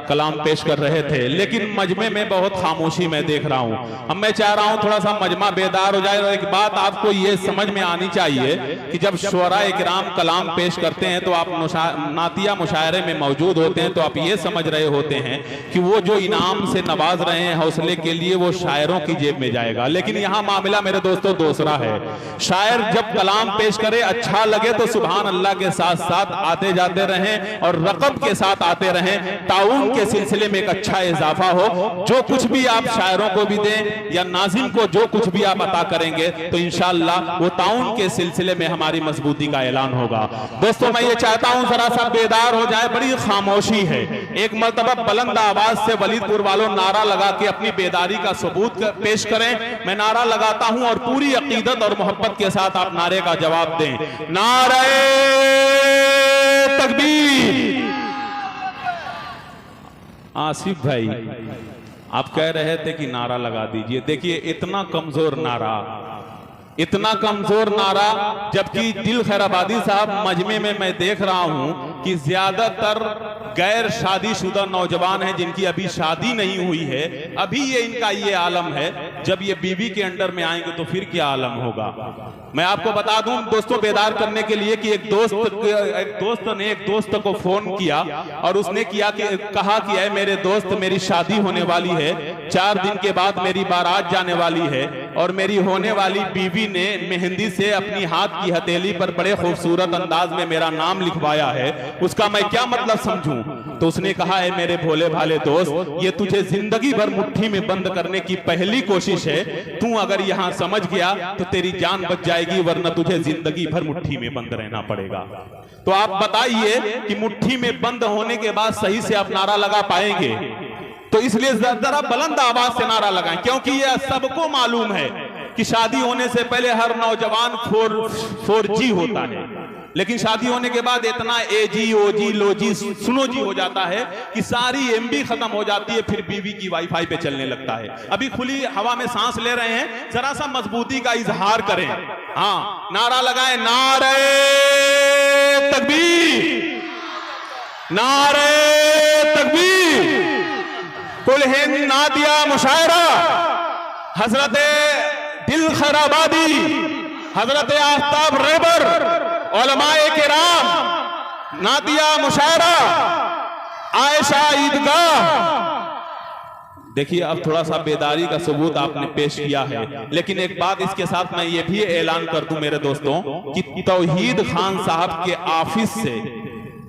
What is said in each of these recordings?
कलाम पेश कर रहे थे, लेकिन मजमे में बहुत खामोशी मैं देख रहा हूँ। अब मैं चाह रहा हूँ थोड़ा सा मजमा बेदार हो जाए। और एक बात आपको ये समझ में आनी चाहिए कि जब शुअराए किराम कलाम पेश करते हैं तो आप नातिया मुशायरे में मौजूद होते हैं, तो आप ये समझ रहे होते हैं कि वो जो इनाम से नवाज रहे हैं हौसले के लिए, वो शायरों की जेब में जाएगा। लेकिन यहाँ मामला मेरे दोस्तों दूसरा है। शायर जब कलाम पेश करे अच्छा लगे तो सुभान अल्लाह के साथ साथ आते जाते रहें और रकब के साथ आते रहें, ताउन के सिलसिले में एक अच्छा इजाफा हो। जो कुछ भी आप शायरों को भी दें या नाजिम को जो कुछ भी आप अता करेंगे तो इंशाअल्लाह वो ताउन के सिलसिले में हमारी मजबूती का ऐलान होगा। दोस्तों मैं ये चाहता हूं जरा सा बेदार हो जाए, बड़ी खामोशी है। एक मर्तबा बुलंद आवाज से वलीदपुर वालों नारा लगा के अपनी बेदारी का सबूत पेश करें। मैं नारा लगाता हूं और पूरी अकीदत और मोहब्बत के साथ आप नारे का जवाब दें। नारे तकबीर। आसिफ भाई आप कह रहे थे कि नारा लगा दीजिए। देखिए इतना कमजोर नारा, जबकि दिल खैराबादी साहब मजमे में मैं देख रहा हूं कि ज्यादातर गैर शादीशुदा नौजवान हैं जिनकी अभी शादी नहीं हुई है। अभी ये इनका ये आलम है, जब ये बीवी के अंडर में आएंगे तो फिर क्या आलम होगा। मैं आपको बता दूं दोस्तों बेदार करने के लिए कि एक दोस्त ने एक दोस्त को फोन किया और उसने कहा कि ऐ मेरे दोस्त, मेरी शादी होने वाली है, 4 दिन के बाद मेरी बारात जाने वाली है और मेरी होने वाली बीवी ने मेहंदी से अपनी हाथ की हथेली पर बड़े खूबसूरत अंदाज में मेरा नाम लिखवाया है, उसका मैं क्या मतलब समझूं। तो उसने कहा है मेरे भोले भाले दोस्त, ये तुझे जिंदगी भर मुट्ठी में बंद करने की पहली कोशिश है। तू अगर यहां समझ गया तो तेरी जान बच जाएगी, वरना तुझे जिंदगी भर मुट्ठी में बंद रहना पड़ेगा। तो आप बताइए कि मुट्ठी में बंद होने के बाद सही से आप नारा लगा पाएंगे? तो इसलिए जरा बुलंद आवाज से नारा लगाएं, क्योंकि यह सबको मालूम है कि शादी होने से पहले हर नौजवान 4G होता है, लेकिन शादी होने के बाद इतना AG OG लोजी सुनोजी हो जाता है कि सारी MB खत्म हो जाती है, फिर बीवी की वाईफाई पे चलने लगता है। अभी खुली हवा में सांस ले रहे हैं, जरा सा मजबूती का इजहार करें। हाँ नारा लगाएं, नारे तकबीर, नारे तकबीर। कुल हिंद नादिया मुशायरा, हजरत दिल खैराबादी, हजरत आफ्ताब रेबर, उलमाए किराम, नादिया मुशायरा, आयशा ईदगाह। देखिए अब थोड़ा सा बेदारी का सबूत आपने पेश किया है, लेकिन एक बात इसके साथ मैं ये भी ऐलान कर दूं मेरे दोस्तों कि तौहीद खान साहब के ऑफिस से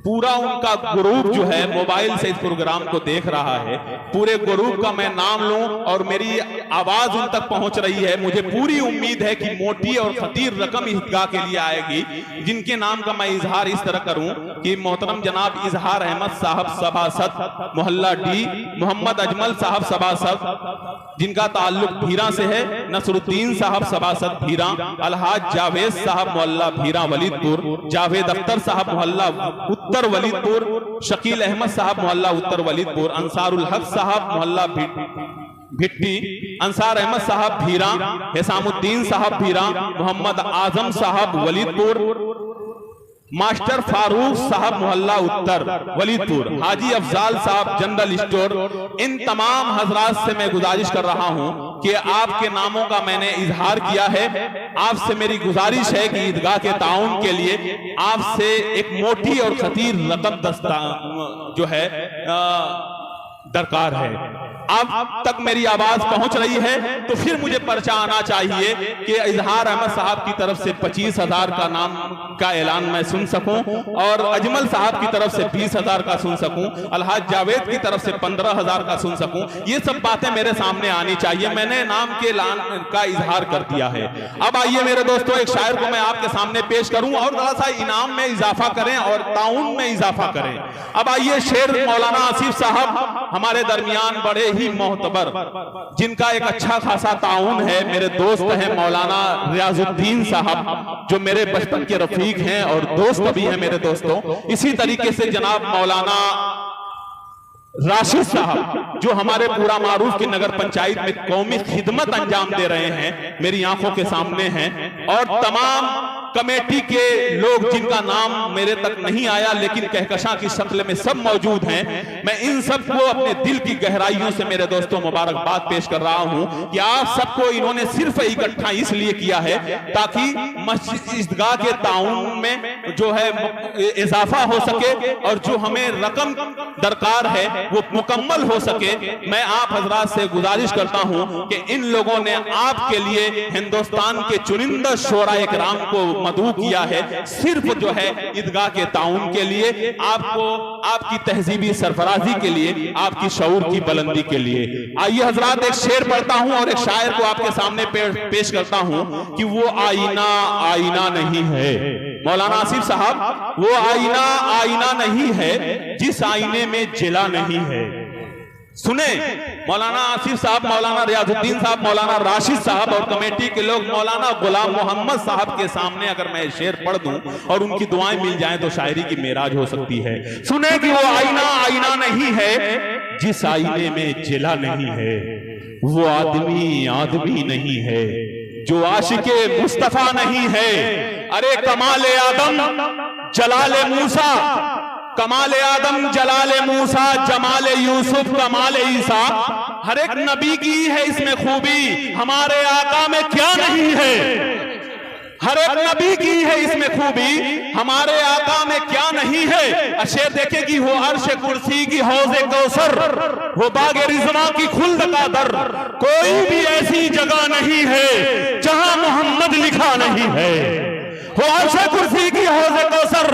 पूरा उनका ग्रुप जो है मोबाइल से इस प्रोग्राम को देख रहा है। पूरे ग्रुप का मैं नाम लूं और मेरी आवाज उन तक पहुंच रही है, मुझे पूरी उम्मीद है कि मोटी और खतीर रकम ईदगाह के लिए आएगी, जिनके नाम का मैं इजहार इस तरह करूं कि मोहतरम जनाब इजहार अहमद साहब सभासद मोहल्ला D, मोहम्मद अजमल साहब सभासद जिनका ताल्लुक भीरा से है, नसरुद्दीन साहब सभासद भीरा, अलहाज जावेद साहब मोहल्ला भीरा वलीदपुर, जावेद अख्तर साहब मोहल्ला उत्तर वलीदपुर, शकील अहमद साहब मोहल्ला उत्तर वलीदपुर, अंसारुल हक साहब मोहल्ला भिट्टी, अंसार अहमद साहब भीरा, हिसामुद्दीन साहब भीरा, मोहम्मद आजम साहब वलीदपुर, मास्टर फारूक साहब मोहल्ला उत्तर वलीदपुर, हाजी अफजाल साहब जनरल स्टोर। इन तमाम हजरात से मैं गुजारिश कर रहा हूं कि आपके नामों का मैंने इजहार किया है। आपसे मेरी गुजारिश है कि ईदगाह के ताउन के लिए आपसे एक मोटी और खतीर रकम जो है दरकार है। अब तक मेरी आवाज पहुंच रही है तो फिर मुझे पर्चा आना चाहिए कि इजहार अहमद साहब की तरफ से 25,000 का नाम का ऐलान मैं सुन सकूं और अजमल साहब की तरफ से 20,000 का सुन सकूं, अलहाज जावेद की तरफ से 15,000 का सुन सकूं। ये सब बातें मेरे सामने आनी चाहिए। मैंने नाम के ऐलान का इजहार कर दिया है। अब आइए मेरे दोस्तों, एक शायर को मैं आपके सामने पेश करूं और थोड़ा सा इनाम में इजाफा करें और ताउन में इजाफा करें। अब आइए शेर मौलाना आसिफ साहब हमारे दरमियान बड़े ही मोहतबर, जिनका एक अच्छा खासा ताउन है, मेरे दोस्त हैं मौलाना रियाजुद्दीन साहब जो मेरे बचपन के रफीक हैं और दोस्त भी हैं मेरे दोस्तों। इसी तरीके से जनाब मौलाना राशिद साहब जो हमारे पूरा मारूफ की नगर पंचायत में कौमी खिदमत अंजाम दे रहे हैं, मेरी आंखों के सामने हैं। और तमाम कमेटी के लोग जिनका नाम मेरे तक नहीं आया लेकिन कहकशां की शक्ल में सब मौजूद हैं, मैं इन सबको अपने दिल की गहराइयों से मेरे दोस्तों मुबारकबाद पेश कर रहा हूं कि आप सबको इन्होंने सिर्फ इकट्ठा इसलिए किया है ताकि मस्जिद ईदगाह के ताउन में जो है इजाफा हो सके और जो हमें रकम दरकार है वो मुकम्मल हो सके। मैं आप हजरात से गुजारिश करता हूं कि इन लोगों ने आपके लिए हिंदुस्तान के चुनिंदा शोराए किराम को मदऊ किया है सिर्फ जो है ईदगाह के ताउन के लिए, आपको आपकी तहजीबी सरफराजी के लिए, आपकी शऊर की बुलंदी के लिए। आइए हजरात एक शेर पढ़ता हूं और एक शायर को आपके सामने पेश करता हूं कि वो आईना आईना नहीं है। मौलाना आसिफ साहब, वो आईना आईना नहीं है जिस आईने में जिला नहीं है। सुने मौलाना आसिफ साहब, मौलाना रियाजुद्दीन साहब, मौलाना राशिद साहब और कमेटी के लोग मौलाना गुलाम मोहम्मद साहब के सामने अगर मैं शेर पढ़ दूं और उनकी दुआएं मिल जाएं तो शायरी की मेराज हो सकती है। सुने कि वो आईना आईना नहीं है जिस आईने में जिला नहीं है, वो आदमी आदमी नहीं है जो आशिके मुस्तफा नहीं है। अरे कमाले आदम जलाले मूसा, कमाले आदम जलाले मूसा, जमाले यूसुफ कमाले ईसा, हर एक नबी की है इसमें खूबी, हमारे आका में क्या नहीं है। हर एक नबी की है इसमें खूबी, हमारे आका में क्या नहीं है। अशेर देखेगी वो अर्श कुर्सी की हौज़े कौसर, वो बागे रिज़वा की खुल्द का दर, कोई भी ऐसी जगह नहीं है जहां मोहम्मद लिखा नहीं है। वो अर्श कुर्सी की हौज़े कौसर,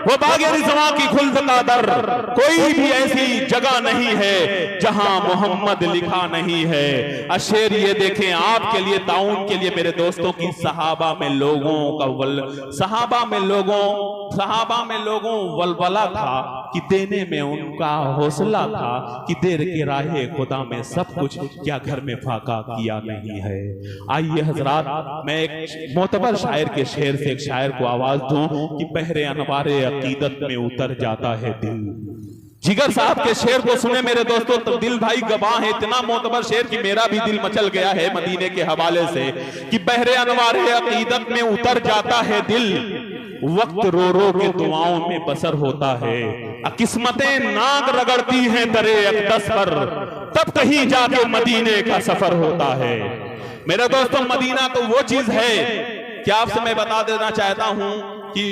वो बागे रिज़वा की खुल्द का दर, कोई भी ऐसी जगह नहीं है जहां मोहम्मद लिखा नहीं है। अशेर ये देखें आपके लिए, ताउन के लिए मेरे दोस्तों की सहाबा में लोगों का सहाबा में लोगों वलवला था कि देने में उनका हौसला था कि देर के राहे खुदा में सब कुछ, क्या घर में फाका किया नहीं है। आइए हजरात, मैं एक मोतबर शायर के शेर से एक शायर को आवाज दूं कि बहरे अनवारे अकीदत में उतर जाता है दिल। जिगर साहब के शेर को सुने मेरे दोस्तों तो दिल भाई गवाह है, इतना मोतबर शेर कि मेरा भी दिल मचल गया है मदीने के हवाले से कि बहरे अनवारे अकीदत में उतर जाता है दिल, वक्त रो रो के दुआओं में बसर होता है, किस्मतें नाक रगड़ती हैं दरे अक़दस पर, तब कहीं जाके मदीने का सफर होता है। मेरे दोस्तों मदीना तो वो चीज है कि आपसे मैं बता देना चाहता हूं कि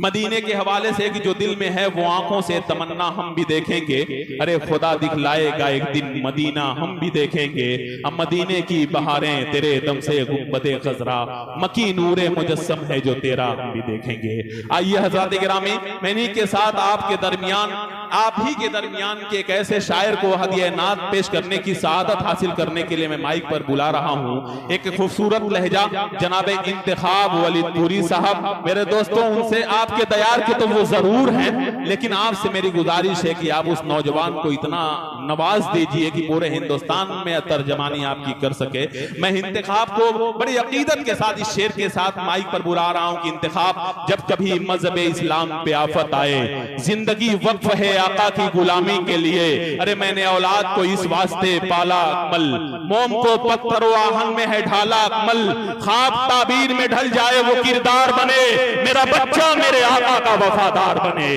मदीने के हवाले से कि जो दिल में है वो आंखों से तमन्ना हम भी देखेंगे। अरे खुदा दिखलाएगा एक दिन मदीना हम भी देखेंगे, अब मदीने की बहारें तेरे दम से गुंबदे खजरा, मकी नूरे मुजस्सम है जो तेरा हम भी देखेंगे। आइए हज़रात गिरामी, मैं इन्हीं के साथ आपके दरमियान, आप ही के दरमियान के एक ऐसे शायर को हदिया नात पेश करने की सआदत हासिल करने के लिए मैं माइक पर बुला रहा हूँ। एक खूबसूरत लहजा जनाब इंतखाब वलीदपुरी साहब, मेरे दोस्तों उनसे आपके दयार के तो वो जरूर हैं, लेकिन आपसे मेरी गुजारिश है कि आप उस नौजवान को इतना नवाज दीजिए कि पूरे हिंदुस्तान में तर्जमानी आपकी कर सके। मैं इंतखाब को बड़ी अकीदत के साथ इस शेर के साथ माइक पर बुला रहा हूँ कि इंतखाब, जब कभी मजहब इस्लाम पे आफत आए, जिंदगी वक्फ है आका की गुलामी के लिए, अरे मैंने औलाद को इस वास्ते पाला अकमल, मोम को पत्थर आहन में है ढाला अकमल, ख्वाब ताबीर में ढल जाए वो किरदार बने, मेरा बच्चा मेरे आका का वफादार बने।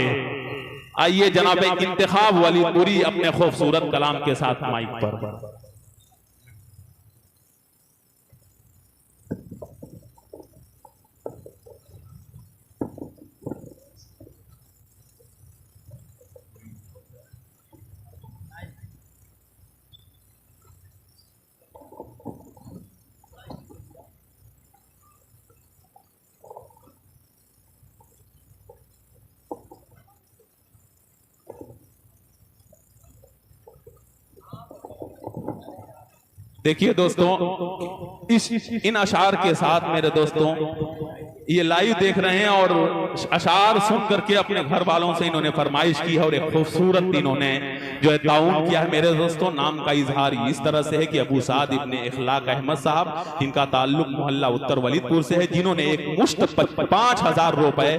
आइए जनाब इंतखाब वलीदपुरी अपने खूबसूरत कलाम के साथ माइक पर। देखिए दोस्तों, इन अशार के साथ मेरे दोस्तों ये लाइव देख रहे हैं और अशार सुन करके अपने घर वालों से इन्होंने फरमाइश की है और एक खूबसूरत इन्होंने जो है ताउन किया है। मेरे दोस्तों नाम का इजहार इस तरह से है कि अबू साद इब्ने इखलाक अहमद साहब, इनका ताल्लुक मोहल्ला उत्तर वलीदपुर से है, जिन्होंने एक मुश्त 5,000 रुपए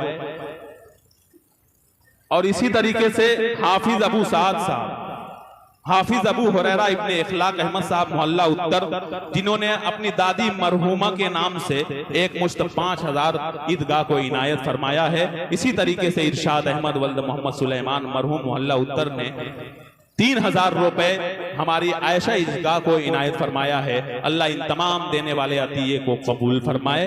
और इसी तरीके से हाफिज अबू साद साहब हाफिज अबू हुरैरा इब्ने इखलाक अहमद साहब मोहल्ला उत्तर, जिन्होंने अपनी दादी मरहूमा के नाम से एक मुश्त 5000 ईदगाह को इनायत फरमाया है। इसी तरीके से इरशाद अहमद वल्द मोहम्मद सुलेमान मरहूम मोहल्ला उत्तर ने 3000 रुपए हमारी आयशा ईदगाह को इनायत फरमाया है। अल्लाह इन तमाम देने वाले अतिये को कबूल फरमाए।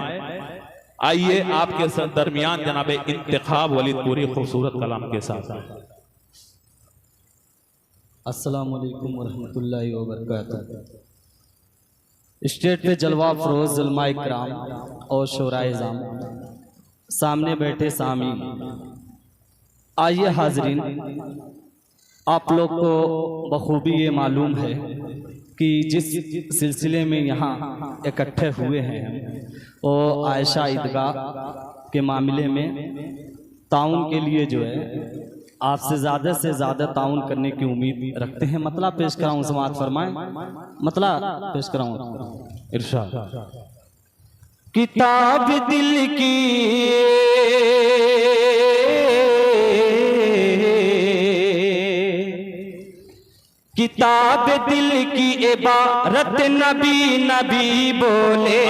आइए आपके दरमियान जनाब इंतखाब वलीद पूरी खूबसूरत कलाम के साथ। अस्सलामु अलैकुम वरहमतुल्लाहि वबरकातुहू। स्टेट पे जलवा फरोज उलमा इकराम और शोराए जाम, सामने बैठे सामीन, आइए हाजरीन, आप लोग को बखूबी ये मालूम है कि जिस सिलसिले में यहाँ इकट्ठे हुए हैं वो आयशा ईदगाह के मामले में ताउन के लिए जो है आपसे ज़्यादा से ज़्यादा ताउन करने की उम्मीद रखते हैं। मतला पेश कराऊँ, समाअत फरमाएं। मतला पेश कराऊँ। इरशाद। किताब दिल की किताब दिल की इबारत नबी नबी बोले।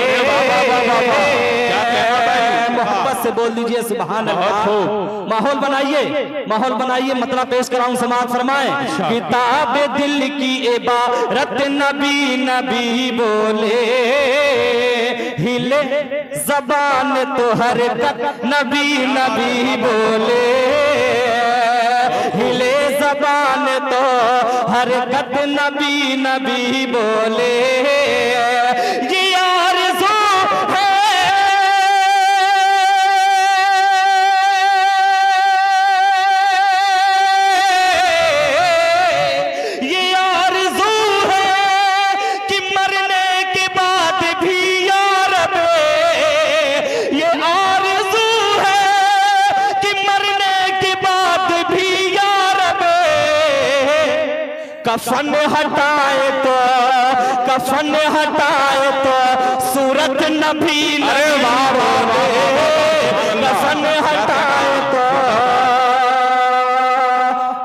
मोहब्बत से बोल दीजिए सुभान अल्लाह। माहौल बनाइए, माहौल बनाइए। मतलब पेश कराऊं, समाअत फरमाएं। किताब दिल की इबारत नबी नबी बोले, हिले ज़बान तो हरकत नबी नबी बोले, हिले ज़बान तो हरकत नबी नबी बोले। ये आरज़ू है, ये आरज़ू है कि मरने के बाद भी यार ये आरज़ू है कि मरने के बाद भी यार कफन हटाए तो, कफन हटाए तो सूरत नबी नबी बोले, कफन हटाए तो।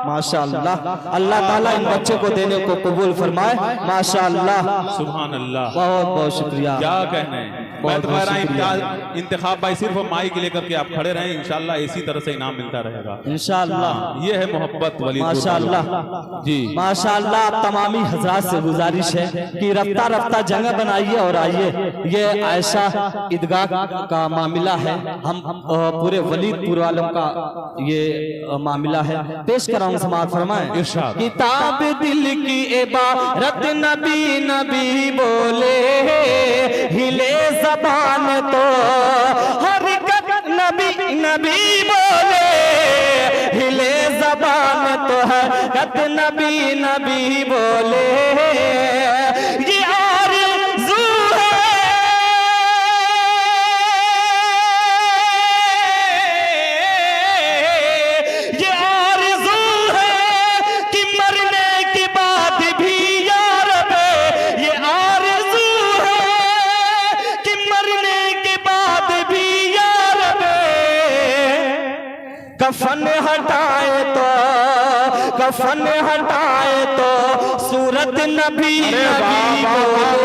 माशाअल्लाह, अल्लाह ताला इन बच्चे को देने को कबूल फरमाए। माशाअल्लाह, सुभान अल्लाह, बहुत बहुत शुक्रिया। क्या कहने, मैं तो कह रहा हूं इंतखाब भाई सिर्फ माइक लेकर के आप खड़े रहें, इंशाल्लाह इसी तरह से इनाम मिलता रहेगा इंशाल्लाह। ये है मोहब्बत वली। माशाल्लाह जी, माशाल्लाह। तमामी हजरात से गुजारिश है कि रफ्ता रफ्ता जगह बनाइए और आइए। ये आयशा ईदगाह का मामला है, हम पूरे वलीदपुर वालों का ये मामला है। पेश कराऊं, समाअत फरमाएं। किताब दिल की इबारत नबी नबी बोले, हिले ज़बान तो हरकत नबी नबी बोले, हिले ज़बान तो हरकत नबी नबी बोले। ये आरज़ू है, ये आरज़ू है कि मरने के बाद भी यार ये आरज़ू है कि मरने के बाद भी यार कफन हटाए तो, कफन हटाए तो सूरत नबी नबी बोले।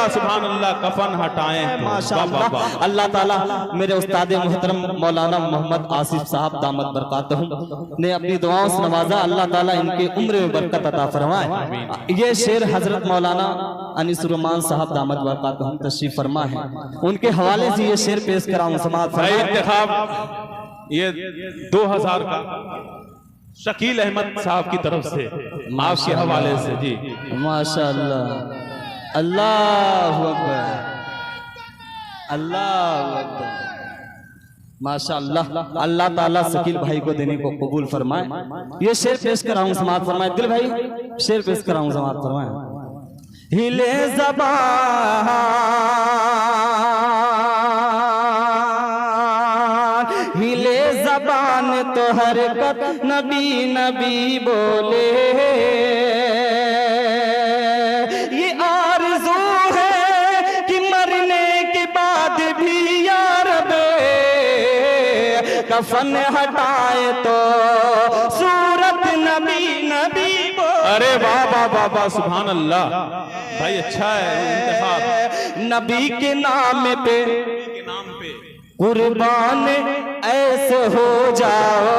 सुभान अल्लाह, कफन हटाए तो। माशाअल्लाह। अल्लाह ताला मेरे उस्ताद मोहतरम मौलाना मोहम्मद आसिफ साहब दामद बरकातहू ने अपनी दुआओं से नवाजा। अल्लाह ताला इनके उम्र में बरकत अता फरमाए। ये शेर हजरत मौलाना अनीसुरमान साहब दामद बरकातहू तशरीफ फरमा है, उनके हवाले से ये शेर पेश कराऊं, समाअत फरमाएं। ये 2000 का शकील अहमद साहब की तरफ से आपके हवाले से जी। माशाअल्लाह, अल्लाहु अकबर, अल्लाहु अकबर। माशाअल्लाह, अल्लाह ताला शकील भाई को देने को कबूल फरमाए। ये शेर पेश कराऊं, समाअत फरमाए। दिल भाई शेर पेश कराऊं, समाअत फरमाए। हिले ज़बान, हिले ज़बान तो हरकत नबी नबी बोले। ये आरज़ू है कि मरने के बाद भी यार कफन हटाए तो सूरत नबी नबी बोले। अरे वाह वाह वाह वाह, सुभान अल्लाह भाई, अच्छा है इंतखाब। नबी के नाम पे के नाम पे कुर्बान ऐसे हो जाओ।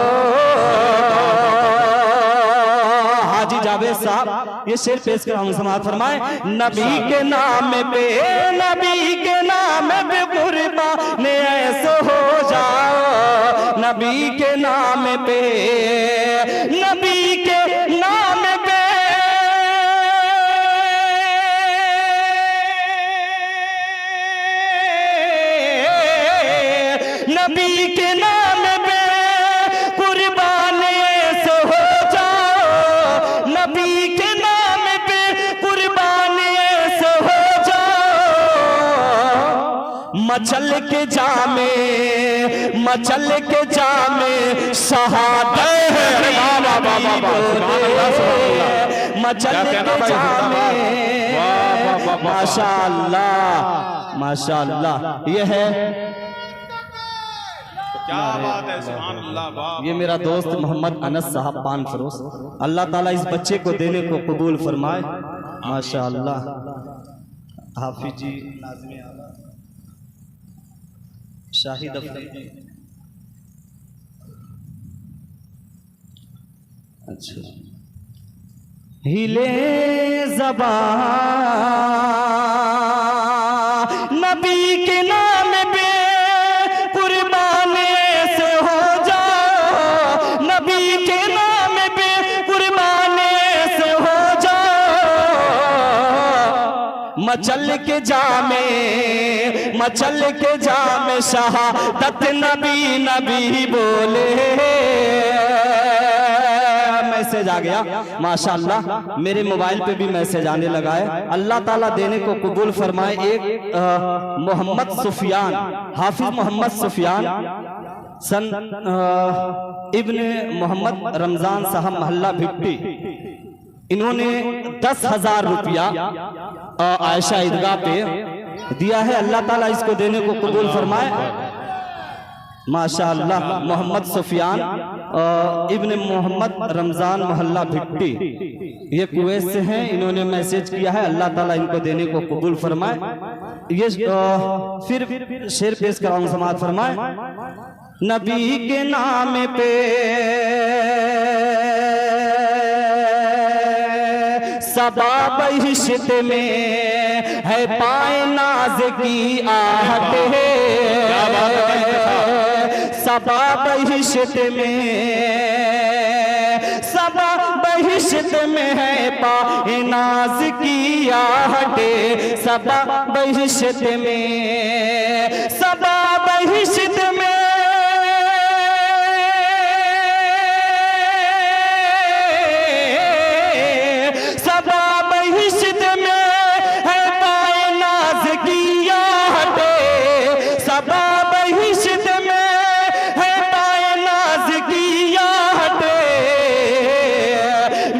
हाजी जावेद साहब ये शेर पेश कर हम समाज फरमाए। नबी के नाम पे, नबी के नाम पे कुर्बान ऐसे हो जाओ। नबी के नाम पे, नबी के नाम पे, नबी के नाम पे कुर्बान ऐसे हो जाओ। नबी के नाम पे कुर्बान ऐसे हो जाओ। मचल के जामे, मचल के जामे शहादत मचल के जामे। माशाअल्लाह माशाअल्लाह, ये है, क्या बात है, सुभान अल्लाह, वाह। ये मेरा दोस्त मोहम्मद अनस साहब पान फरोश, अल्लाह ताला इस बच्चे को देने को कबूल फरमाए। माशाअल्लाह। हाफिज जी, नाज़िम आला, शाहिद अफजल। अच्छा, हिले ज़बान नबी के नाम पे कुर्बान ऐसे हो जाओ। नबी के नाम पे कुर्बान ऐसे हो जाओ। मचल के जामे, मचल के जामे शहादत नबी नबी बोले। मैसेज आ गया माशाअल्लाह, मेरे मोबाइल पे भी मैसेज आने लगा है। अल्लाह ताला देने को कबूल फरमाए। एक मोहम्मद सुफियान, हाफिज मोहम्मद सुफियान सन इब्ने मोहम्मद रमजान साहब मोहल्ला भिट्टी, इन्होंने 10,000 रुपया आयशा ईदगाह पे दिया है। अल्लाह ताला इसको देने को कबूल फरमाए। माशाअल्लाह। मोहम्मद सुफियान इब्ने मोहम्मद रमजान मोहल्ला भिट्टी, ये कुवैत से हैं, इन्होंने मैसेज किया है। अल्लाह ताला इनको देने को कबूल फरमाए। ये फिर शेर पेश कराऊं, समाज फरमाए। नबी के नाम पे सबा बहिश्त में है पाए नाज की आहट है। सबा बहिश्त में, सबा बहिश्त में है पाए नाज की आहट। सबा बहिश्त में, सबा बहिश्त में,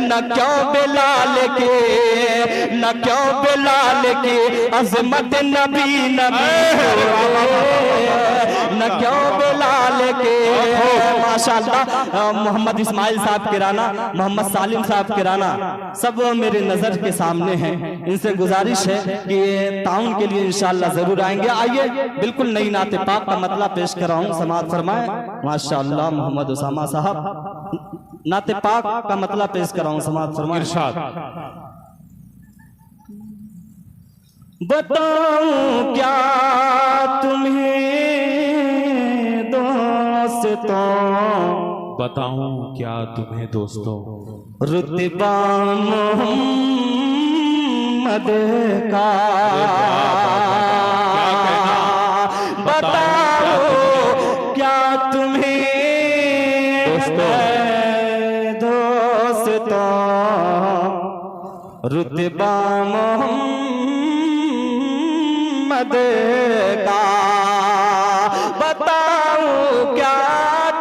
न क्यों बिलाल के, न क्यों बिलाल के अजमत नबी नबी, न क्यों बिलाल के। माशाअल्लाह। मोहम्मद इस्माइल साहब किराना, मोहम्मद सालिम साहब किराना, सब मेरे नजर के सामने हैं। इनसे गुजारिश है कि ये ताउन के लिए इंशाअल्लाह जरूर आएंगे। आइए बिल्कुल नई नाते पाक का मतलब पेश कर रहा हूँ, समाअत फरमाए। माशाअल्लाह। मोहम्मद उसामा साहब नाते पाक का मतलब पेश कर रहा हूँ, समाअत फरमाए। इरशाद। बताऊं क्या तुम्हें दोस्तों, बताऊं क्या तुम्हें दोस्तों, रुतबा मोहम्मद का बताओ क्या तुम्हें दोस्तों, रुतबा मोहम्मद का बताऊं क्या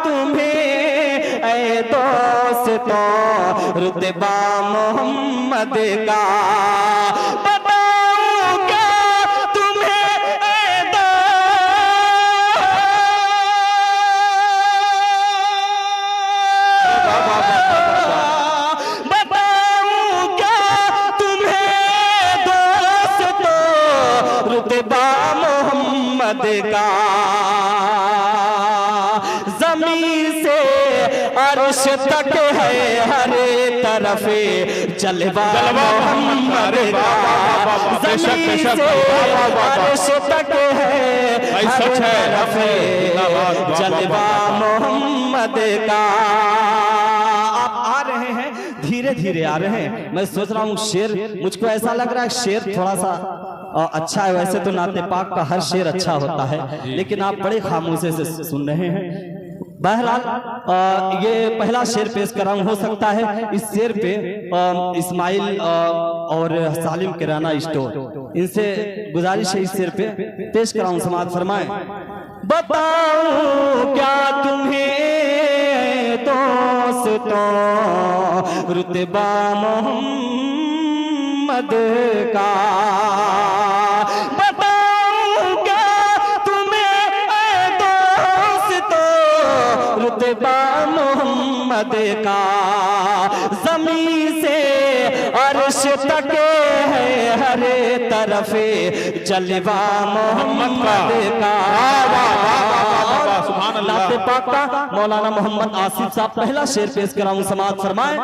तुम्हें ऐ दोस्तों, रुतबा मोहम्मद का बताऊं क्या तुम्हें ऐ बताऊं का, जमीन से अर्श तक है हर तरफ जलवा मोहम्मद का, जमीन से अर्श तक है हर तरफ जलवा मोहम्मद का। आप आ रहे हैं, धीरे धीरे आ रहे हैं। मैं सोच रहा हूँ शेर, मुझको ऐसा लग रहा है शेर थोड़ा सा अच्छा है। वैसे तो नाते पाक का हर शेर अच्छा होता है, लेकिन आप बड़े खामोशी से सुन रहे हैं। बहरहाल ये पहला शेर पेश कर रहा हूँ। हो सकता है इस शेर पे इस्माइल और सालिम किराना स्टोर, इनसे गुजारिश है इस शेर पे पेश कर रहा हूँ, समाअत फरमाएं। बताऊं क्या तुम्हें दोस्तों रुतबा मोहम्मद का, बताऊं क्या तुम्हें दोस्तों रुतबा मोहम्मद का, जमीन से अर्श तक है हर तरफ जलवा मोहम्मद का। मौलाना मोहम्मद आसिफ साहब पहला शेर पेश कराऊं, समाअत फरमाएं।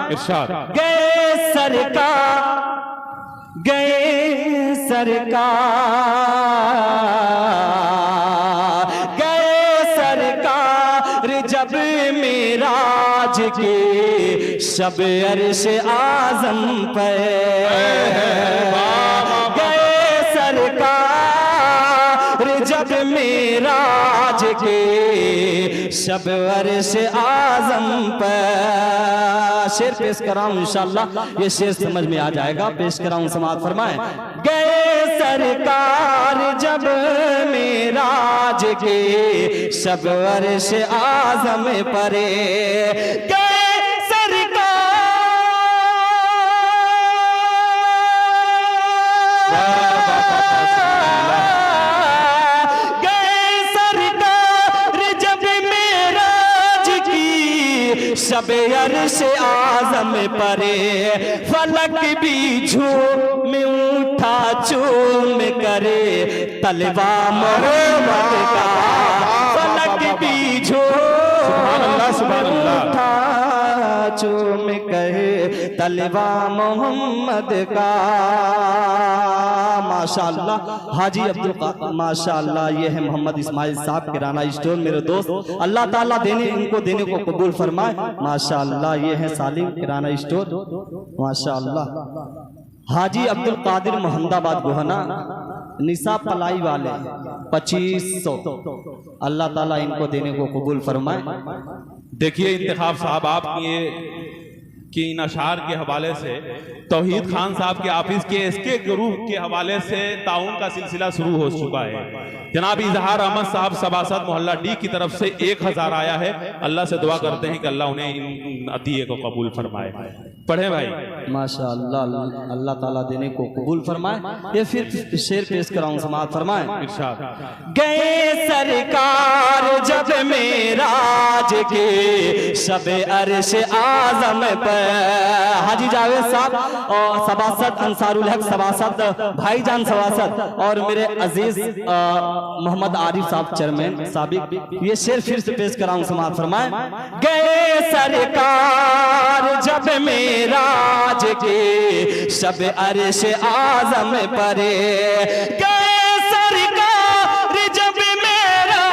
गए सरकार जब मेराज के शब अर्श आजम पे, गए सरकार जब मेराज के शब अर्श आजम पर। शेर पेश कराऊं इंशाअल्लाह, ये शेर समझ में आ जाएगा। पेश कराऊं, समाअत फरमाएं। गए सरकार जब मेराज के शब अर्श आजम परे, गए सरकार शब अर्श आजम परे, फलक भी झूम उठा चूम करे तलवा मोहम्मद का, फलक भी झूम उठा चूम कहे तलवा मोहम्मद का। माशाअल्लाह हाजी अब्दुल माशाअल्लाह, ये है मोहम्मद इस्माइल साहब किराना स्टोर, मेरे दोस्त। अल्लाह ताला इनको देने को कबूल फरमाए। माशाअल्लाह ये है सालिम किराना स्टोर, माशाअल्लाह। हाजी अब्दुल कादिर मोहम्मदाबाद गोहना, निसा पलाई वाले 2500, अल्लाह ताला इनको देने को कबूल फरमाए। देखिए इंतखाब साहब आपकी कि इन अशार के हवाले से तौहीद खान साहब के ऑफिस के एसके ग्रुप के हवाले से ताउन का सिलसिला शुरू हो चुका है। जनाब इजहार अहमद साहब सबासत मोहल्ला डी की तरफ से 1000 आया है। अल्लाह से दुआ करते हैं कि अल्लाह उन्हें इन अतिये को कबूल फरमाए। पढ़े भाई। माशाअल्लाह, अल्लाह ताला देने को कबूल फरमाए। ये फिर शेर पेश कराऊं, समाअत फरमाए। गए सरकार जब मेराज के शब अर्श आजम पर, हाजी जावेद साहब और सबासत अंसारुल हक सबासत भाईजान सबासत और मेरे अजीज मोहम्मद आरिफ साहब चेयरमैन साबिक, ये शेर फिर से पेश कराऊं, समाअत फरमाएं। गए सरकार जब मेराज के शब अर्श आजम परे, गए सरकार जब मेरा,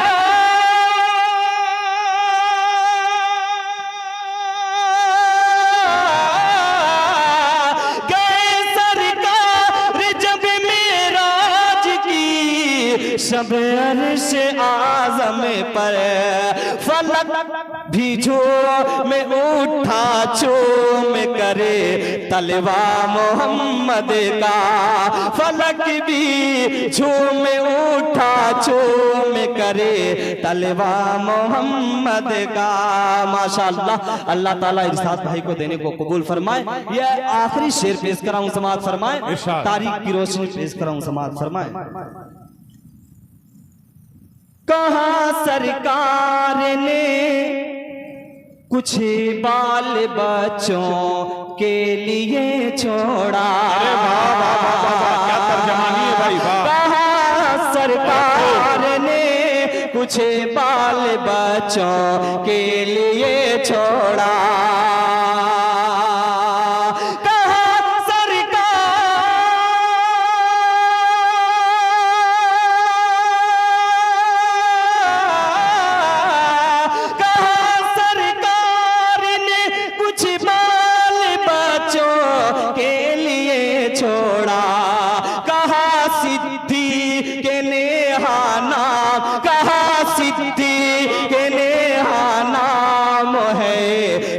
गए सरकार जब मेराज की शब अर्श आजम पर, फलक भी झूम उठा चूम करे तलवा मोहम्मद का, फलक भी झूम उठा चूम करे तलवा मोहम्मद का। माशाअल्लाह, अल्लाह ताला इरशाद भाई को देने को कबूल फरमाए। यह आखिरी शेर पेश कराऊं, समाअत फरमाए। तारीख की रोशनी पेश कराऊं, समाअत फरमाए। कहा सरकार ने कुछ बाल बच्चों के लिए छोड़ा, क्या तर्जमानी है भाई, वाह। कहा सरकार ने बच्चों के लिए छोड़ा।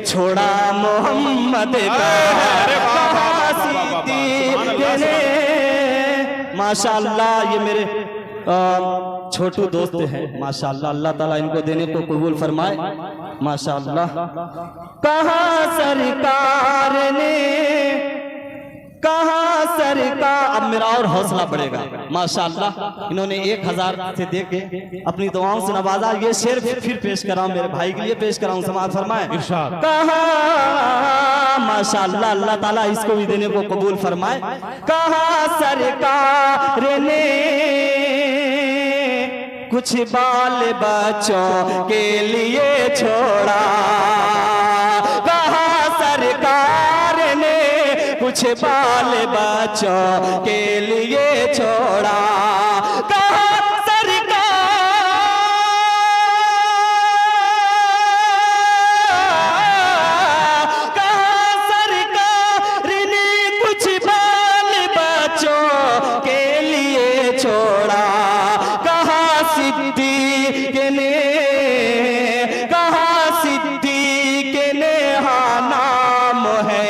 छोड़ा मोहम्मद का माशाअल्लाह। ये मेरे छोटू दोस्त हैं माशाअल्लाह, अल्लाह ताला इनको देने को कबूल फरमाए माशाअल्लाह। कहा सरकार ने, कहा सरकार, अब मेरा और हौसला बढ़ेगा माशाअल्लाह। इन्होंने 1000 से दे के अपनी दुआओं से नवाजा। ये शेर फिर पेश कर रहा हूं, मेरे भाई के लिए पेश कर रहा हूं, समाज फरमाए। कहा माशाअल्लाह, अल्लाह ताला इसको भी देने को कबूल फरमाए। कहा सरकार ने कुछ बाल बच्चों के लिए छोड़ा। कहा सरकार ने कुछ बाल बच्चों के लिए छोड़ा। कहा सरकार, कहा सरकार ने कुछ बाल बच्चों के लिए छोड़ा। कहा सिद्दीक ने, कहा सिद्दीक ने हाँ नाम है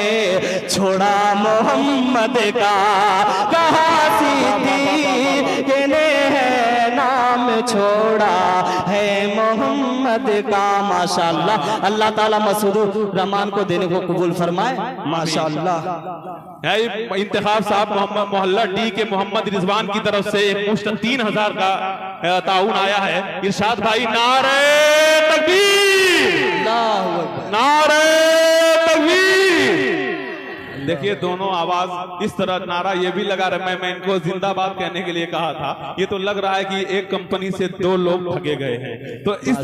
छोड़ा मोहम्मद का। कहा सिद्दीक ने है नाम छोड़ा है मोहम्मद का माशाअल्लाह। अल्लाह ताला मसूद रहमान को देने को कबूल फरमाए माशाअल्लाह। इंतखाब साहब मोहम्मद मोहल्ला डी के मोहम्मद रिजवान की तरफ से एक मुश्त 3000 का ताउन आया है। इरशाद भाई नारे तकबीर, नारे तकबीर। देखिए दोनों आवाज इस तरह नारा ये भी लगा रहे। मैं इनको जिंदाबाद कहने के लिए कहा था। ये तो लग रहा है कि एक कंपनी से 2 लोग भगे गए हैं। तो इस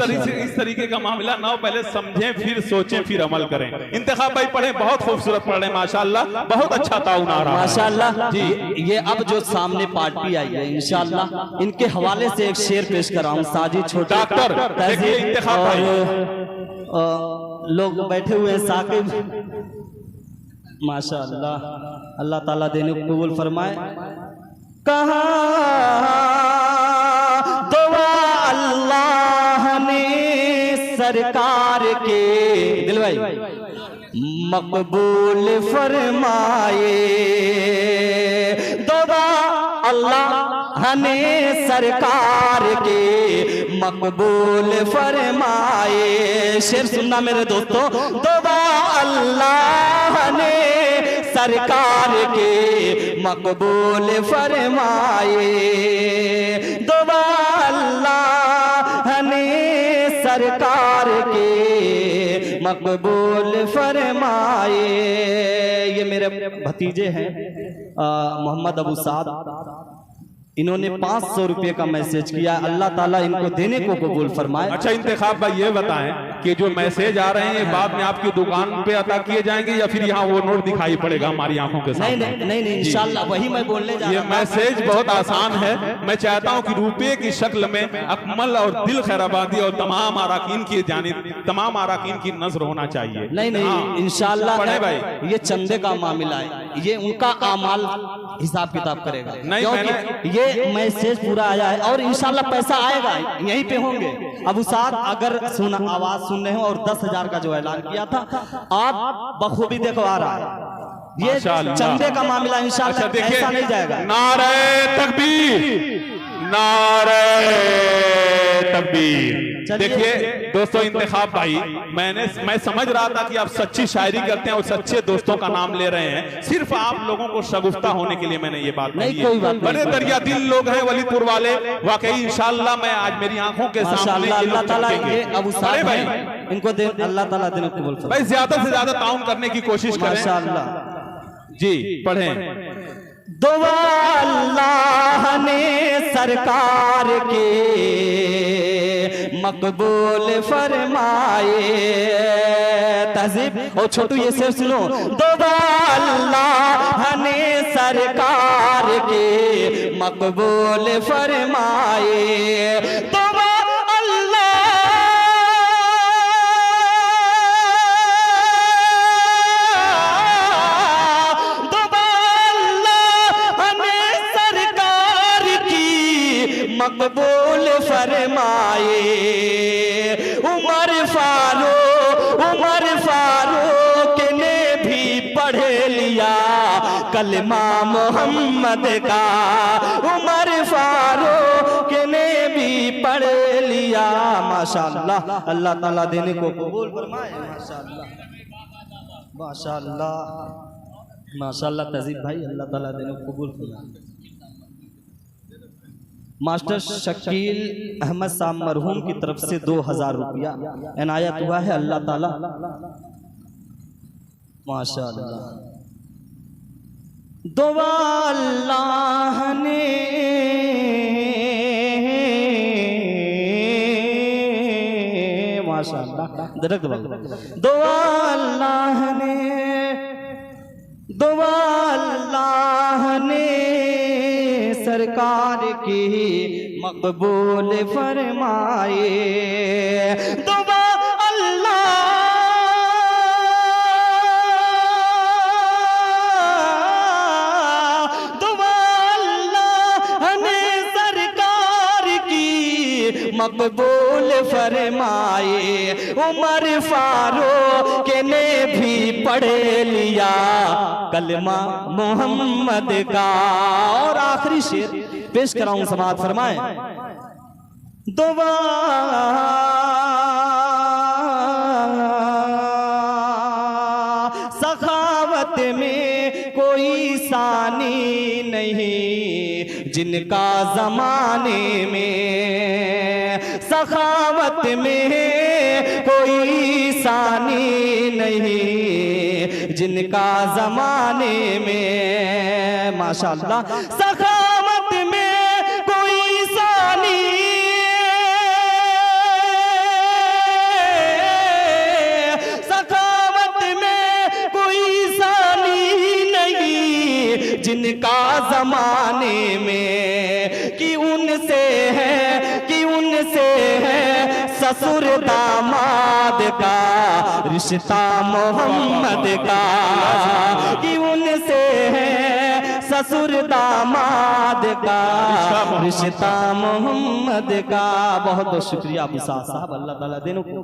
तरीके का मामला ना, पहले समझें फिर सोचें फिर अमल करें। इंतखाब भाई पढ़े, बहुत खूबसूरत पढ़ रहे माशाअल्लाह, बहुत अच्छा ताउन आ रहा है माशाअल्लाह जी। ये अब जो सामने पार्टी आई है इंशाअल्लाह इनके हवाले से एक शेर पेश कर रहा हूँ। साजिद छोटे डॉक्टर इंतखाब लोग बैठे हुए हैं, साकिब माशाअल्लाह, अल्लाह ताला देने को कबूल फरमाए। कहा दुआ अल्लाह ने सरकार के, दिल भाई, मकबूल फरमाए। दुआ अल्लाह ने सरकार के मकबूल फरमाए। शेर सुनना मेरे दोस्तों। दुआ अल्लाह ने सरकार के मकबूल फरमाए। दुआ अल्लाह ने सरकार के मकबूल फरमाए। ये मेरे भतीजे हैं मोहम्मद अबू साद, इन्होंने 500 रुपए का मैसेज किया। अल्लाह ताला इनको देने को कबूल फरमाए। अच्छा इंतखाब भाई ये बताएं कि जो मैसेज आ रहे हैं बाद में आपकी दुकान पे अता किए जाएंगे या फिर यहाँ वो नोट दिखाई पड़ेगा हमारी आंखों के सामने? नहीं इंशाल्लाह वही मैं बोलने जा रहा हूं। ये मैसेज बहुत आसान है। मैं चाहता हूँ कि रुपये की शक्ल में अकमल और दिल खैराबादी और तमाम अराकीन की जानिब, तमाम अराकीन की नजर होना चाहिए। नहीं इंशाल्लाह भाई ये चंदे का मामला है, ये उनका आमाल हिसाब किताब करेगा। नहीं ये मैसेज पूरा आया है और इंशाल्लाह पैसा आएगा, यहीं पे होंगे। अबू साद अगर आवाज सुन रहे हो और 10,000 का जो ऐलान किया था आप बखूबी देखो आ रहा है। ये चंदे का मामला इंशाल्लाह ऐसा नहीं जाएगा। नारे तकबीर, नारे तकबीर। देखिए दोस्तों इंतखाब भाई, मैं समझ रहा था कि आप सच्ची शायरी करते हैं और सच्चे दोस्तों का नाम ले रहे हैं। सिर्फ आप लोगों को शगुफ्ता होने के लिए मैंने ये बात नहीं कोई बात बड़े दरिया दिल लोग हैं वलीदपुर वाले। वाकई इंशाल्लाह मैं आज मेरी आंखों के सामने अल्लाह ताला अबू साद भाई इनको दे, अल्लाह ताला देने को बोलता भाई ज्यादा से ज्यादा ताउन करने की कोशिश करें माशाअल्लाह जी। पढ़ें। दुआ अल्लाह ने सरकार के मकबूल फरमाए। तहजीब और छोटू ये शेर सुनो। दुआ अल्लाह ने सरकार के मकबूल फरमाए। दुआ मकबूल फरमाए। उमर फारूक ने भी पढ़ लिया कलमा मोहम्मद का। उमर फारूक ने भी पढ़ लिया। माशाअल्लाह, अल्लाह ताला देने को कबूल फरमाए। माशाअल्लाह माशाअल्लाह माशाअल्लाह। तहजीब भाई, अल्लाह ताला देने को कबूल फरमाए। मास्टर शकील अहमद साहब मरहूम की तरफ से 2000 रुपया इनायत हुआ है। अल्लाह ताला माशाअल्लाह। दुआ अल्लाह ने माशाअल्लाह। दुआ अल्लाह ने सरकार की मकबूल फरमाए। दुआ अल्लाह ने सरकार की मकबूल फरमाए। उमर फारूक ने भी पढ़ लिया कलमा मोहम्मद का। और आखिरी शेर पेश कराऊं, समाअत फरमाए। दुआ सखावत में कोई सानी नहीं जिनका जमाने में। सखावत में कोई सानी नहीं जिनका जमाने में। माशाअल्लाह। सखावत में कोई सानी, सखावत में कोई सानी नहीं जिनका जमाने में। कि उनसे है ससुर दामाद का रिश्ता मोहम्मद का। कि उनसे है ससुर दामाद का रिश्ता मोहम्मद का। बहुत बहुत शुक्रिया अबू साहब, अल्लाह ताला देनो को।